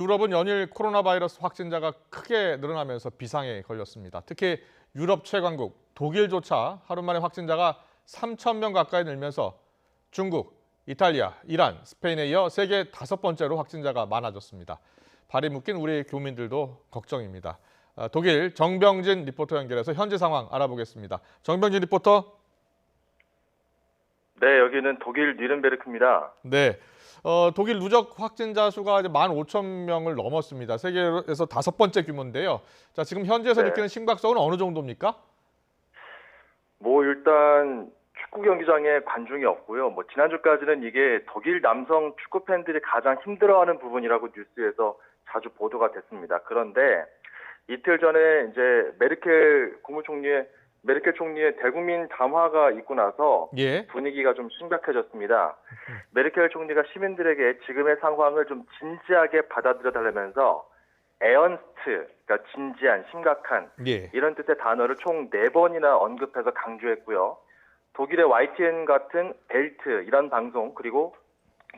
유럽은 연일 코로나 바이러스 확진자가 크게 늘어나면서 비상에 걸렸습니다. 특히 유럽 최강국 독일조차 하루 만에 확진자가 3천 명 가까이 늘면서 중국, 이탈리아, 이란, 스페인에 이어 세계 5번째로 확진자가 많아졌습니다. 발이 묶인 우리 교민들도 걱정입니다. 독일 정병진 리포터 연결해서 현재 상황 알아보겠습니다. 정병진 리포터. 네, 여기는 독일 뉘른베르크입니다. 네. 독일 누적 확진자 수가 이제 15,000명을 넘었습니다. 세계에서 5번째 규모인데요. 자, 지금 현지에서 네. 느끼는 심각성은 어느 정도입니까? 일단 축구 경기장에 관중이 없고요. 지난주까지는 이게 독일 남성 축구 팬들이 가장 힘들어하는 부분이라고 뉴스에서 자주 보도가 됐습니다. 그런데 이틀 전에 이제 메르켈 총리의 대국민 담화가 있고 나서 예. 분위기가 좀 심각해졌습니다. 메르켈 총리가 시민들에게 지금의 상황을 좀 진지하게 받아들여 달라면서 에언스트, 그러니까 진지한, 심각한 예. 이런 뜻의 단어를 총 4번이나 언급해서 강조했고요. 독일의 YTN 같은 벨트 이런 방송 그리고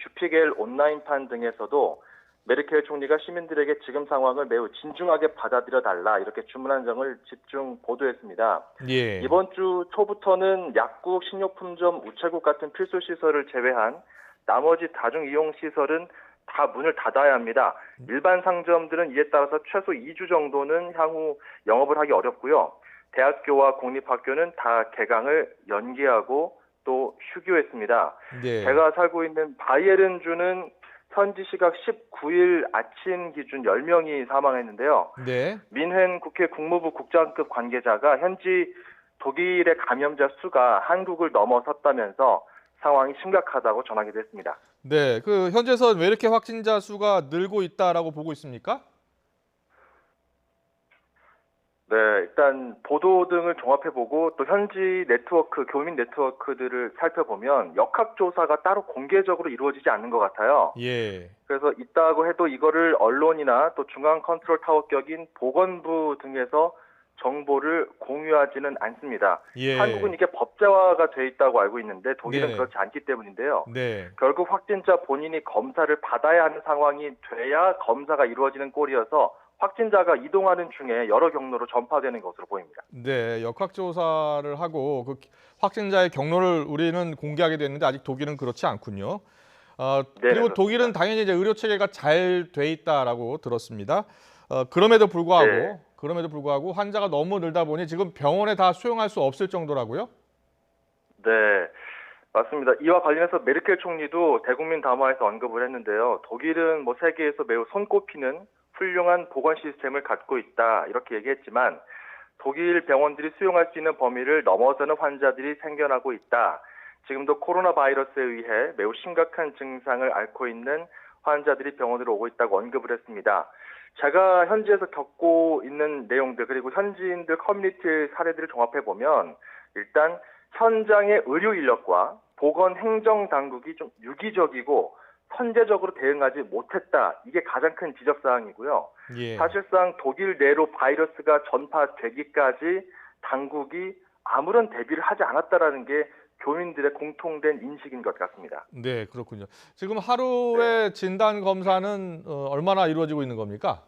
슈피겔 온라인판 등에서도 메르켈 총리가 시민들에게 지금 상황을 매우 진중하게 받아들여 달라 이렇게 주문한 점을 집중 보도했습니다. 예. 이번 주 초부터는 약국, 식료품점, 우체국 같은 필수 시설을 제외한 나머지 다중 이용 시설은 다 문을 닫아야 합니다. 일반 상점들은 이에 따라서 최소 2주 정도는 향후 영업을 하기 어렵고요. 대학교와 공립학교는 다 개강을 연기하고 또 휴교했습니다. 네. 제가 살고 있는 바이에른주는 현지 시각 19일 아침 기준 10명이 사망했는데요. 네. 민헨 국회 국무부 국장급 관계자가 현지 독일의 감염자 수가 한국을 넘어섰다면서 상황이 심각하다고 전하기도 했습니다. 네. 현지에서 왜 이렇게 확진자 수가 늘고 있다라고 보고 있습니까? 네, 일단 보도 등을 종합해보고 또 현지 네트워크, 교민 네트워크들을 살펴보면 역학조사가 따로 공개적으로 이루어지지 않는 것 같아요. 예. 그래서 있다고 해도 이거를 언론이나 또 중앙 컨트롤 타워 격인 보건부 등에서 정보를 공유하지는 않습니다. 예. 한국은 이게 법제화가 돼 있다고 알고 있는데 독일은 네네. 그렇지 않기 때문인데요. 네. 결국 확진자 본인이 검사를 받아야 하는 상황이 돼야 검사가 이루어지는 꼴이어서 확진자가 이동하는 중에 여러 경로로 전파되는 것으로 보입니다. 네. 역학조사를 하고 확진자의 경로를 우리는 공개하게 됐는데 아직 독일은 그렇지 않군요. 네, 그리고 그렇습니다. 독일은 당연히 이제 의료 체계가 잘 돼 있다라고 들었습니다. 그럼에도 불구하고 네. 환자가 너무 늘다 보니 지금 병원에 다 수용할 수 없을 정도라고요? 네, 맞습니다. 이와 관련해서 메르켈 총리도 대국민 담화에서 언급을 했는데요. 독일은 세계에서 매우 손꼽히는 훌륭한 보건 시스템을 갖고 있다 이렇게 얘기했지만 독일 병원들이 수용할 수 있는 범위를 넘어서는 환자들이 생겨나고 있다. 지금도 코로나 바이러스에 의해 매우 심각한 증상을 앓고 있는 환자들이 병원으로 오고 있다고 언급을 했습니다. 제가 현지에서 겪고 있는 내용들 그리고 현지인들 커뮤니티의 사례들을 종합해보면 일단 현장의 의료 인력과 보건 행정 당국이 좀 유기적이고 선제적으로 대응하지 못했다. 이게 가장 큰 지적사항이고요. 예. 사실상 독일 내로 바이러스가 전파되기까지 당국이 아무런 대비를 하지 않았다라는 게 교민들의 공통된 인식인 것 같습니다. 네, 그렇군요. 지금 하루에 진단 검사는 얼마나 이루어지고 있는 겁니까?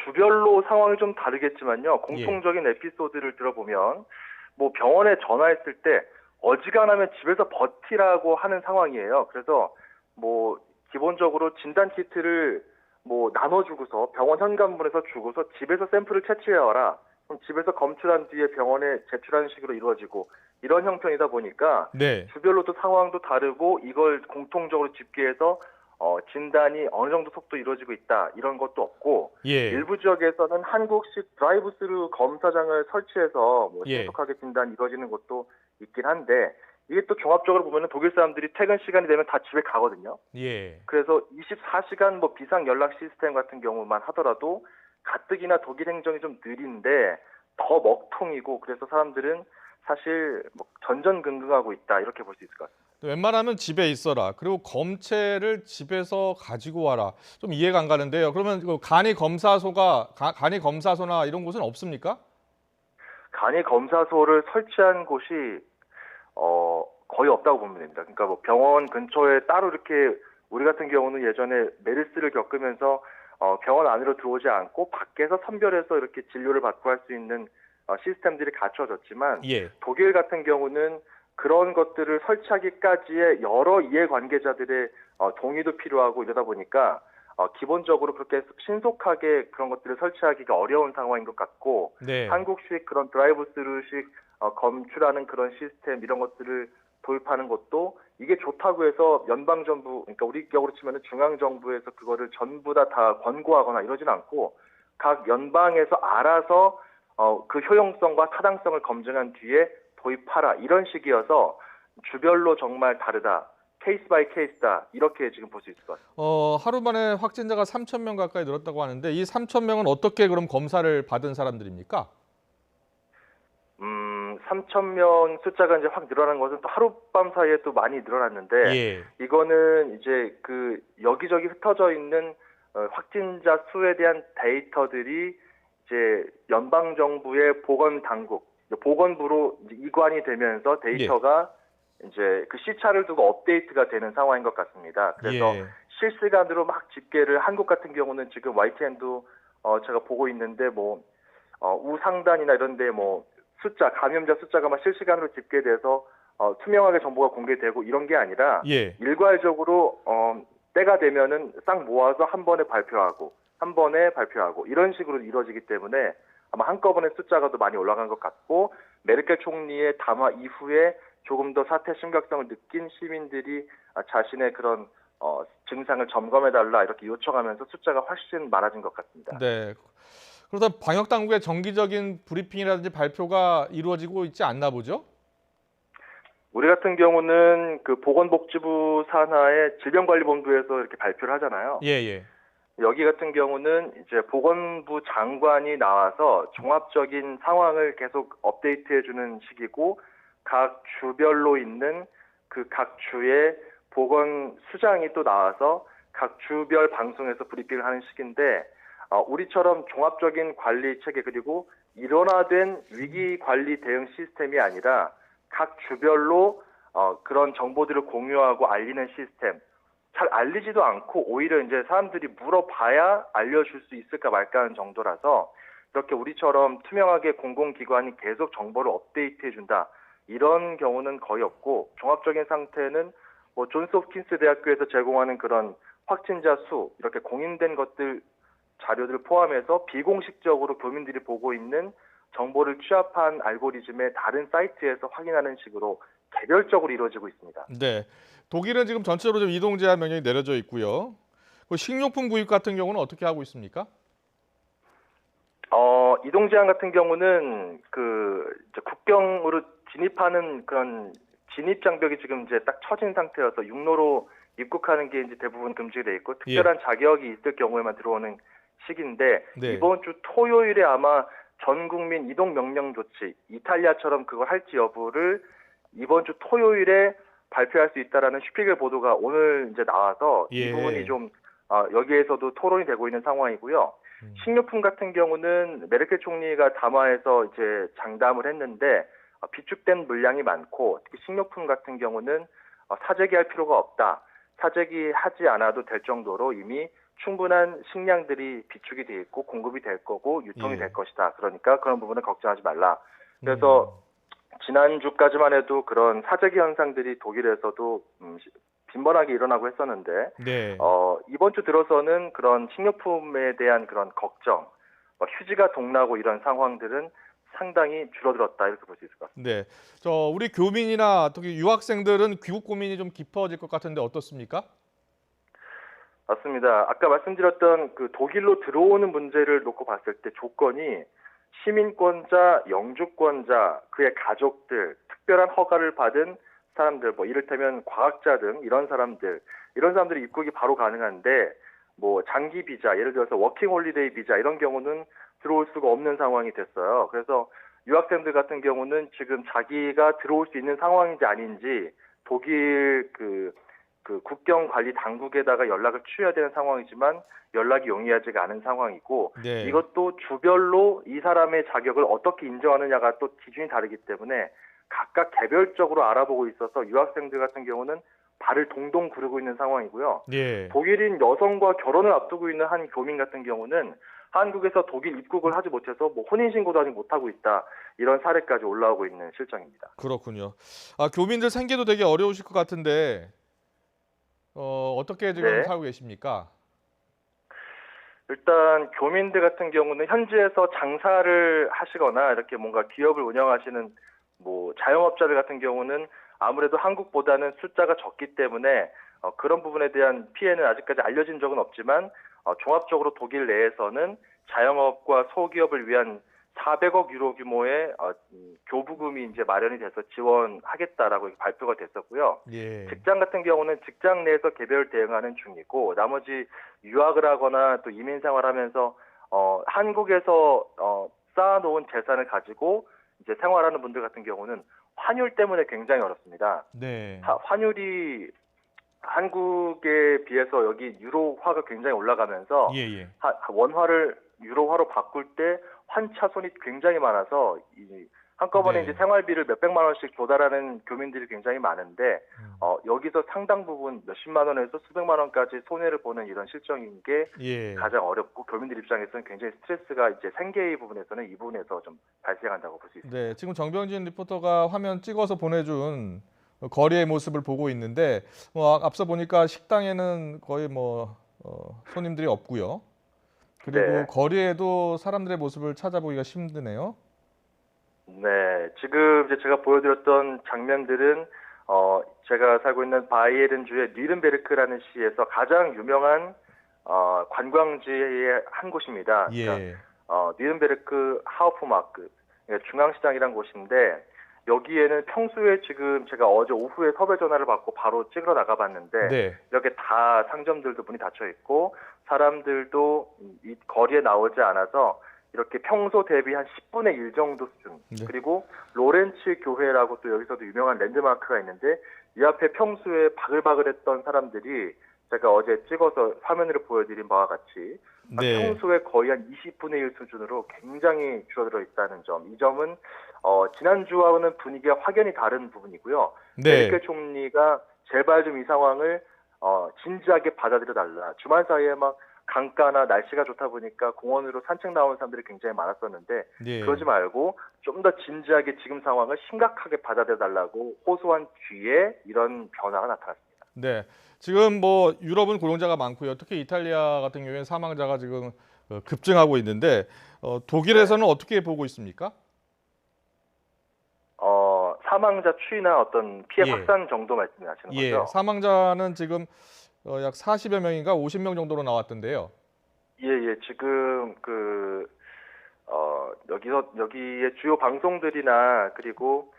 주별로 상황이 좀 다르겠지만요. 예. 공통적인 에피소드를 들어보면 병원에 전화했을 때 어지간하면 집에서 버티라고 하는 상황이에요. 그래서 기본적으로 진단 키트를 나눠주고서 병원 현관문에서 주고서 집에서 샘플을 채취해와라. 그럼 집에서 검출한 뒤에 병원에 제출하는 식으로 이루어지고 이런 형편이다 보니까 네. 주별로도 상황도 다르고 이걸 공통적으로 집계해서 진단이 어느 정도 속도 이루어지고 있다 이런 것도 없고 예. 일부 지역에서는 한국식 드라이브스루 검사장을 설치해서 예. 신속하게 진단이 이루어지는 곳도 있긴 한데 이게 또 종합적으로 보면 독일 사람들이 퇴근 시간이 되면 다 집에 가거든요. 예. 그래서 24시간 비상 연락 시스템 같은 경우만 하더라도 가뜩이나 독일 행정이 좀 느린데 더 먹통이고 그래서 사람들은 사실 전전긍긍하고 있다 이렇게 볼 수 있을 것 같습니다. 웬만하면 집에 있어라. 그리고 검체를 집에서 가지고 와라. 좀 이해가 안 가는데요. 그러면 간이 검사소나 이런 곳은 없습니까? 간이 검사소를 설치한 곳이 거의 없다고 보면 됩니다. 그러니까 병원 근처에 따로 이렇게 우리 같은 경우는 예전에 메르스를 겪으면서 병원 안으로 들어오지 않고 밖에서 선별해서 이렇게 진료를 받고 할 수 있는 시스템들이 갖춰졌지만 예. 독일 같은 경우는 그런 것들을 설치하기까지의 여러 이해관계자들의 동의도 필요하고 이러다 보니까 기본적으로 그렇게 신속하게 그런 것들을 설치하기가 어려운 상황인 것 같고 네. 한국식 그런 드라이브스루식 검출하는 그런 시스템 이런 것들을 도입하는 것도 이게 좋다고 해서 연방정부 그러니까 우리 격으로 치면 중앙정부에서 그거를 전부 다 권고하거나 이러진 않고 각 연방에서 알아서 그 효용성과 타당성을 검증한 뒤에 도입하라 이런 식이어서 주별로 정말 다르다. 케이스 바이 케이스다. 이렇게 지금 볼 수 있을 것 같습니다. 하루 만에 확진자가 3천 명 가까이 늘었다고 하는데 이 3천 명은 어떻게 그럼 검사를 받은 사람들입니까? 3,000명 숫자가 이제 확 늘어난 것은 또 하룻밤 사이에 또 많이 늘어났는데 예. 이거는 이제 그 여기저기 흩어져 있는 확진자 수에 대한 데이터들이 이제 연방 정부의 보건 당국, 보건부로 이제 이관이 되면서 데이터가 이제 그 시차를 두고 업데이트가 되는 상황인 것 같습니다. 그래서 예. 실시간으로 막 집계를 한국 같은 경우는 지금 YTN도 제가 보고 있는데 뭐 우상단이나 이런데 뭐 감염자 숫자가 막 실시간으로 집계돼서 투명하게 정보가 공개되고 이런 게 아니라 예. 일괄적으로 때가 되면은 싹 모아서 한 번에 발표하고 이런 식으로 이루어지기 때문에 아마 한꺼번에 숫자가 더 많이 올라간 것 같고 메르켈 총리의 담화 이후에 조금 더 사태 심각성을 느낀 시민들이 자신의 그런 증상을 점검해달라 이렇게 요청하면서 숫자가 훨씬 많아진 것 같습니다. 네. 그러다 방역 당국의 정기적인 브리핑이라든지 발표가 이루어지고 있지 않나 보죠? 우리 같은 경우는 그 보건복지부 산하의 질병관리본부에서 이렇게 발표를 하잖아요. 예, 예. 여기 같은 경우는 이제 보건부 장관이 나와서 종합적인 상황을 계속 업데이트해주는 식이고 각 주별로 있는 그 각 주의 보건수장이 또 나와서 각 주별 방송에서 브리핑을 하는 식인데 우리처럼 종합적인 관리 체계 그리고 일원화된 위기 관리 대응 시스템이 아니라 각 주별로 그런 정보들을 공유하고 알리는 시스템. 잘 알리지도 않고 오히려 이제 사람들이 물어봐야 알려줄 수 있을까 말까 하는 정도라서 이렇게 우리처럼 투명하게 공공기관이 계속 정보를 업데이트해준다. 이런 경우는 거의 없고 종합적인 상태는 뭐 존스홉킨스 대학교에서 제공하는 그런 확진자 수 이렇게 공인된 것들 자료들 포함해서 비공식적으로 교민들이 보고 있는 정보를 취합한 알고리즘의 다른 사이트에서 확인하는 식으로 개별적으로 이루어지고 있습니다. 네. 독일은 지금 전체적으로 좀 이동 제한 명령이 내려져 있고요. 그 식료품 구입 같은 경우는 어떻게 하고 있습니까? 이동 제한 같은 경우는 그 이제 국경으로 진입하는 그런 진입 장벽이 지금 이제 딱 쳐진 상태여서 육로로 입국하는 게 이제 대부분 금지돼 있고 특별한 자격이 있을 경우에만 들어오는 시기인데 네. 이번 주 토요일에 아마 전 국민 이동 명령 조치 이탈리아처럼 그걸 할지 여부를 이번 주 토요일에 발표할 수 있다라는 슈피겔 보도가 오늘 이제 나와서 이 예. 부분이 좀 여기에서도 토론이 되고 있는 상황이고요. 식료품 같은 경우는 메르켈 총리가 담화에서 이제 장담을 했는데 비축된 물량이 많고 특히 식료품 같은 경우는 사재기할 필요가 없다. 사재기하지 않아도 될 정도로 이미 충분한 식량들이 비축이 돼 있고 공급이 될 거고 유통이 될 것이다. 그러니까 그런 부분은 걱정하지 말라. 그래서 지난주까지만 해도 그런 사재기 현상들이 독일에서도 빈번하게 일어나고 했었는데 네. 이번 주 들어서는 그런 식료품에 대한 그런 걱정, 휴지가 동나고 이런 상황들은 상당히 줄어들었다 이렇게 볼 수 있을 것 같습니다. 네. 우리 교민이나 특히 유학생들은 귀국 고민이 좀 깊어질 것 같은데 어떻습니까? 맞습니다. 아까 말씀드렸던 그 독일로 들어오는 문제를 놓고 봤을 때 조건이 시민권자, 영주권자, 그의 가족들, 특별한 허가를 받은 사람들, 뭐 이를테면 과학자 등 이런 사람들이 입국이 바로 가능한데 뭐 장기 비자, 예를 들어서 워킹 홀리데이 비자 이런 경우는 들어올 수가 없는 상황이 됐어요. 그래서 유학생들 같은 경우는 지금 자기가 들어올 수 있는 상황인지 아닌지 독일 그 국경 관리 당국에다가 연락을 취해야 되는 상황이지만 연락이 용이하지가 않은 상황이고 네. 이것도 주별로 이 사람의 자격을 어떻게 인정하느냐가 또 기준이 다르기 때문에 각각 개별적으로 알아보고 있어서 유학생들 같은 경우는 발을 동동 구르고 있는 상황이고요. 예. 독일인 여성과 결혼을 앞두고 있는 한 교민 같은 경우는 한국에서 독일 입국을 하지 못해서 뭐 혼인신고도 아직 못하고 있다. 이런 사례까지 올라오고 있는 실정입니다. 그렇군요. 교민들 생계도 되게 어려우실 것 같은데 어떻게 지금 네. 살고 계십니까? 일단 교민들 같은 경우는 현지에서 장사를 하시거나 이렇게 뭔가 기업을 운영하시는 뭐 자영업자들 같은 경우는 아무래도 한국보다는 숫자가 적기 때문에 그런 부분에 대한 피해는 아직까지 알려진 적은 없지만 종합적으로 독일 내에서는 자영업과 소기업을 위한 400억 유로 규모의 교부금이 이제 마련이 돼서 지원하겠다라고 발표가 됐었고요. 예. 직장 같은 경우는 직장 내에서 개별 대응하는 중이고 나머지 유학을 하거나 또 이민 생활하면서 한국에서 쌓아놓은 재산을 가지고 이제 생활하는 분들 같은 경우는 환율 때문에 굉장히 어렵습니다. 네. 환율이 한국에 비해서 여기 유로화가 굉장히 올라가면서 예. 원화를 유로화로 바꿀 때 환차손이 굉장히 많아서 한꺼번에 네. 이제 생활비를 몇백만 원씩 조달하는 교민들이 굉장히 많은데 여기서 상당 부분 몇십만 원에서 수백만 원까지 손해를 보는 이런 실정인 게 예. 가장 어렵고 교민들 입장에서는 굉장히 스트레스가 이제 생계의 부분에서는 이 부분에서 좀 발생한다고 볼 수 있습니다. 네, 지금 정병진 리포터가 화면 찍어서 보내준 거리의 모습을 보고 있는데 앞서 보니까 식당에는 거의 손님들이 없고요. 그리고 네. 거리에도 사람들의 모습을 찾아보기가 힘드네요. 네, 지금 이제 제가 보여드렸던 장면들은 제가 살고 있는 바이에른주의 뉘른베르크라는 시에서 가장 유명한 관광지의 한 곳입니다. 예. 그러니까, 뉘른베르크 하우프마크 중앙시장이란 곳인데 여기에는 평소에 지금 제가 어제 오후에 섭외 전화를 받고 바로 찍으러 나가봤는데 네. 이렇게 다 상점들도 문이 닫혀 있고 사람들도 이 거리에 나오지 않아서 이렇게 평소 대비 한 10분의 1 정도 수준. 네. 그리고 로렌츠 교회라고 또 여기서도 유명한 랜드마크가 있는데 이 앞에 평소에 바글바글했던 사람들이 제가 어제 찍어서 화면으로 보여드린 바와 같이 네. 평소에 거의 한 20분의 1 수준으로 굉장히 줄어들어 있다는 점. 이 점은 지난주와는 분위기가 확연히 다른 부분이고요. 네. 메르켈 총리가 제발 좀 이 상황을 진지하게 받아들여 달라. 주말 사이에 막 강가나 날씨가 좋다 보니까 공원으로 산책 나온 사람들이 굉장히 많았었는데 예. 그러지 말고 좀 더 진지하게 지금 상황을 심각하게 받아들여 달라고 호소한 뒤에 이런 변화가 나타났습니다. 네. 지금 유럽은 고령자가 많고요. 특히 이탈리아 같은 경우에는 사망자가 지금 급증하고 있는데 독일에서는 어떻게 보고 있습니까? 사망자 추이나 어떤 피해 예. 확산 정도 말씀하시는 예. 거죠? 사망자는 지금 약 40여 명인가 50명 정도로 나왔던데요. 예. 지금 여기의 주요 방송들이나 그리고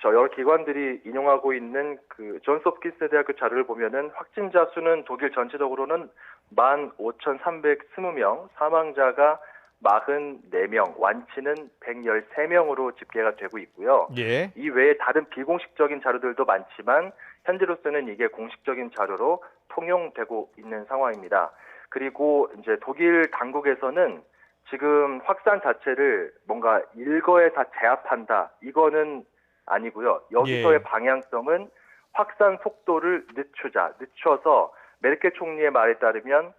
여러 기관들이 인용하고 있는 존스 홉킨스 대학교 자료를 보면은 확진자 수는 독일 전체적으로는 15,320명, 사망자가 44명, 완치는 113명으로 집계가 되고 있고요. 예. 이 외에 다른 비공식적인 자료들도 많지만 현재로서는 이게 공식적인 자료로 통용되고 있는 상황입니다. 그리고 이제 독일 당국에서는 지금 확산 자체를 뭔가 일거에 다 제압한다. 이거는 아니고요. 여기서의 예. 방향성은 확산 속도를 늦춰서 메르켈 총리의 말에 따르면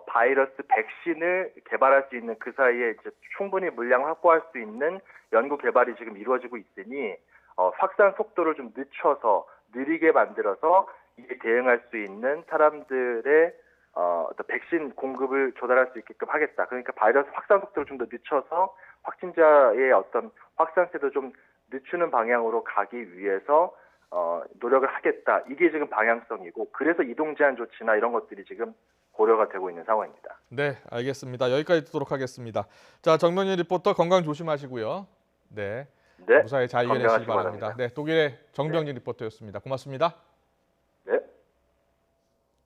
바이러스 백신을 개발할 수 있는 그 사이에 이제 충분히 물량 확보할 수 있는 연구 개발이 지금 이루어지고 있으니 확산 속도를 좀 늦춰서 느리게 만들어서 이에 대응할 수 있는 사람들의 어떤 백신 공급을 조달할 수 있게끔 하겠다. 그러니까 바이러스 확산 속도를 좀 더 늦춰서 확진자의 어떤 확산세도 좀 늦추는 방향으로 가기 위해서 노력을 하겠다. 이게 지금 방향성이고 그래서 이동 제한 조치나 이런 것들이 지금 고려가 되고 있는 상황입니다. 네, 알겠습니다. 여기까지 듣도록 하겠습니다. 자, 정명진 리포터 건강 조심하시고요. 네. 네. 무사히 잘 건강하시기 이겨내시기 바랍니다. 바랍니다. 네, 독일의 정병진 리포터였습니다. 고맙습니다.